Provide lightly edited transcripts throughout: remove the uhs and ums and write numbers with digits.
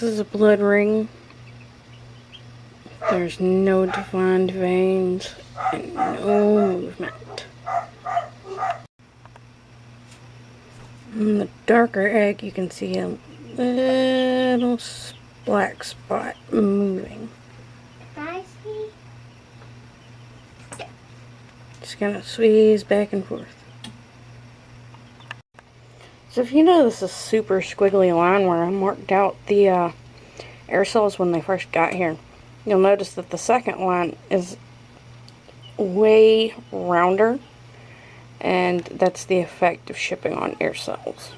This is a blood ring. There's no defined veins and no movement. In the darker egg, you can see a little black spot moving. Just gonna squeeze back and forth. So if you notice a super squiggly line where I marked out the air cells when they first got here, you'll notice that the second line is way rounder, and that's the effect of shipping on air cells.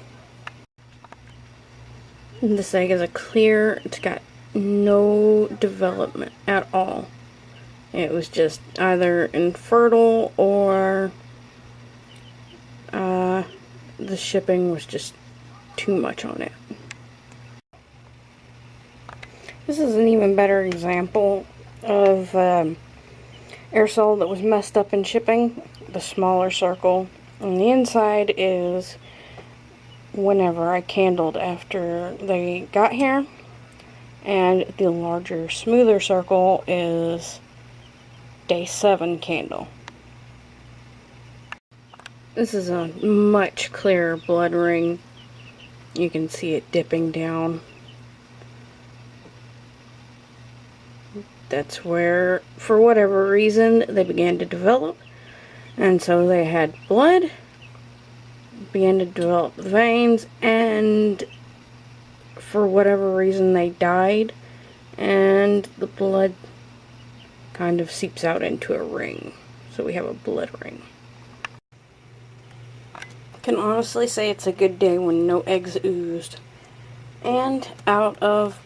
And this egg is a clear, it's got no development at all. It was just either infertile or the shipping was just too much on it. This is an even better example of air cell that was messed up in shipping. The smaller circle on the inside is whenever I candled after they got here, and the larger, smoother circle is day 7 candle. This is a much clearer blood ring. You can see it dipping down. That's where, for whatever reason, they began to develop. And so they had blood, began to develop the veins, and for whatever reason they died, and the blood kind of seeps out into a ring. So we have a blood ring. I can honestly say it's a good day when no eggs oozed. And out of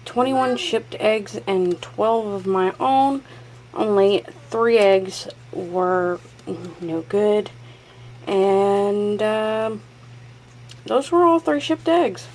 21 shipped eggs and 12 of my own, only 3 eggs were no good. And those were all 3 shipped eggs.